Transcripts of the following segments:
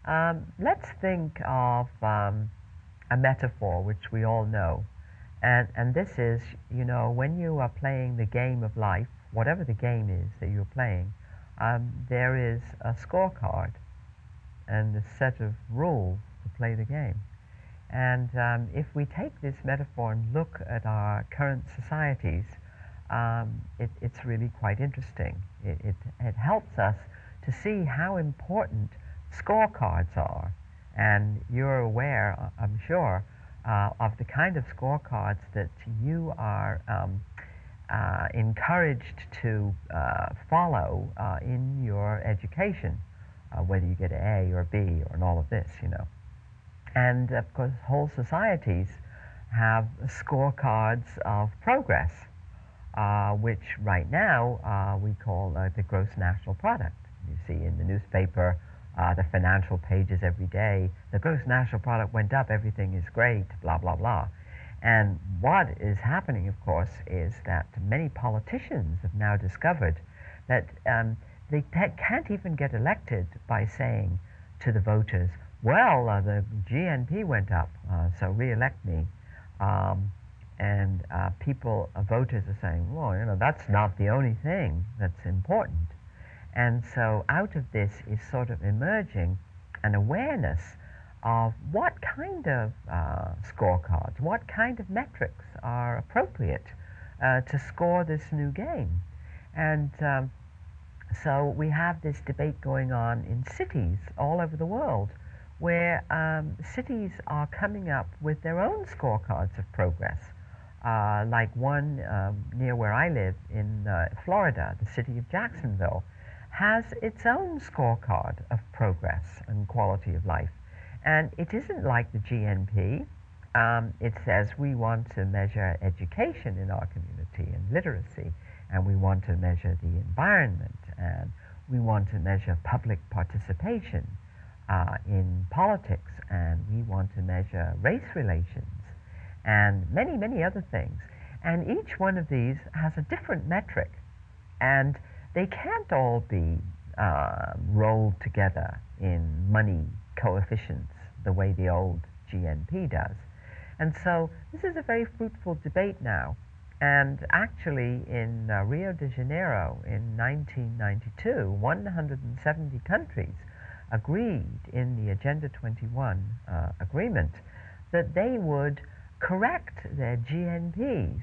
Let's think of a metaphor which we all know. And this is, when you are playing the game of life, whatever the game is that you're playing, there is a scorecard and a set of rules to play the game. And if we take this metaphor and look at our current societies, it's really quite interesting. It helps us to see how important scorecards are. And you're aware, I'm sure, of the kind of scorecards that you are encouraged to follow in your education, whether you get an A or B or in all of this. And of course, whole societies have scorecards of progress, which right now we call the gross national product. You see in the newspaper, the financial pages every day, the gross national product went up, everything is great, blah, blah, blah. And what is happening, of course, is that many politicians have now discovered that they can't even get elected by saying to the voters, well, the GNP went up, so re-elect me. And voters are saying, well, that's not the only thing that's important. And so out of this is sort of emerging an awareness of what kind of scorecards, what kind of metrics are appropriate to score this new game. And so we have this debate going on in cities all over the world, where cities are coming up with their own scorecards of progress. Like one near where I live in Florida, the city of Jacksonville, has its own scorecard of progress and quality of life. And it isn't like the GNP. It says we want to measure education in our community and literacy, and we want to measure the environment, and we want to measure public participation in politics, and we want to measure race relations, and many, many other things. And each one of these has a different metric, and they can't all be rolled together in money coefficients the way the old GNP does. And so this is a very fruitful debate now. And actually in Rio de Janeiro in 1992, 170 countries agreed in the Agenda 21 agreement that they would correct their GNPs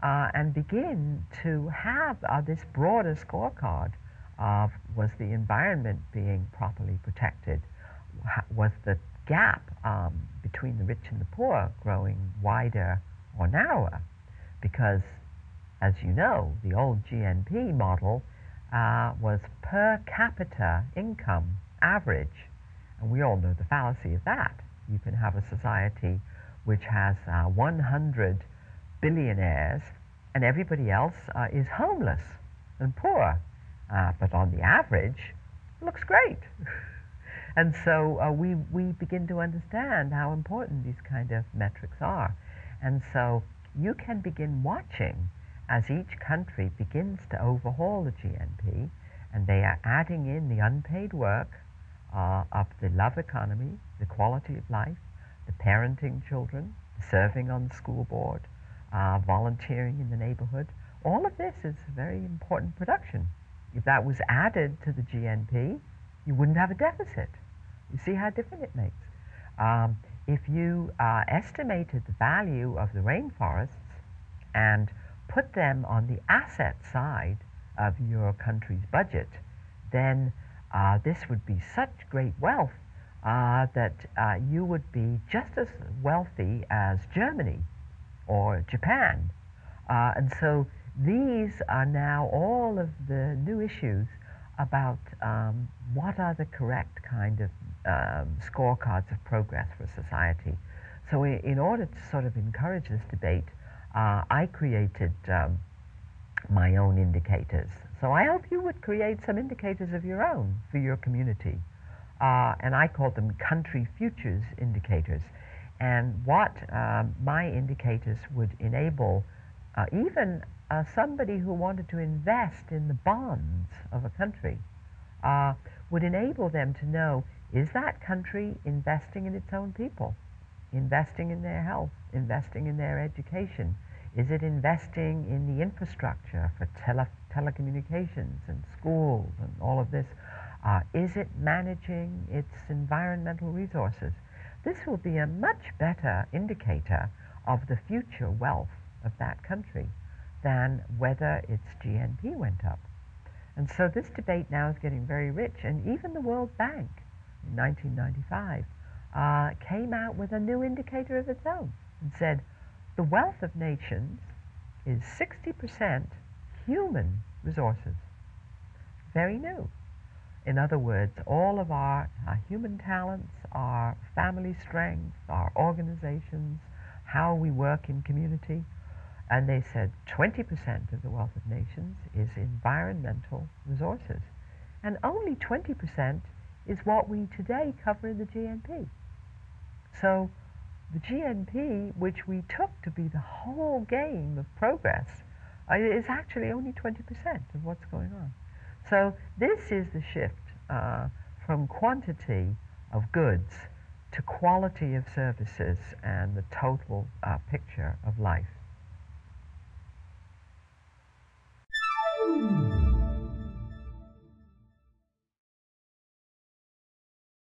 and begin to have this broader scorecard of, was the environment being properly protected? Was the gap between the rich and the poor growing wider or narrower? Because, as you know, the old GNP model was per capita income average. And we all know the fallacy of that. You can have a society which has 100 billionaires, and everybody else is homeless and poor. But on the average, it looks great. And so we begin to understand how important these kind of metrics are. And so you can begin watching as each country begins to overhaul the GNP, and they are adding in the unpaid work of the love economy, the quality of life, the parenting children, serving on the school board, volunteering in the neighborhood. All of this is very important production. If that was added to the GNP, you wouldn't have a deficit. You see how different it makes. If you estimated the value of the rainforests and put them on the asset side of your country's budget, then this would be such great wealth that you would be just as wealthy as Germany or Japan. And so these are now all of the new issues about what are the correct kind of scorecards of progress for society. So in order to sort of encourage this debate, I created my own indicators. So I hope you would create some indicators of your own for your community. And I called them country futures indicators. And what my indicators would enable even somebody who wanted to invest in the bonds of a country would enable them to know Is that country investing in its own people, investing in their health, investing in their education? Is it investing in the infrastructure for telecommunications and schools and all of this? Is it managing its environmental resources? This will be a much better indicator of the future wealth of that country than whether its GNP went up. And so this debate now is getting very rich, and even the World Bank in 1995 came out with a new indicator of its own and said the wealth of nations is 60% human resources. Very new. In other words, all of our human talents, our family strength, our organizations, how we work in community, and they said 20% of the wealth of nations is environmental resources. And only 20% is what we today cover in the GNP. So the GNP, which we took to be the whole game of progress, is actually only 20% of what's going on. So this is the shift from quantity of goods to quality of services and the total picture of life.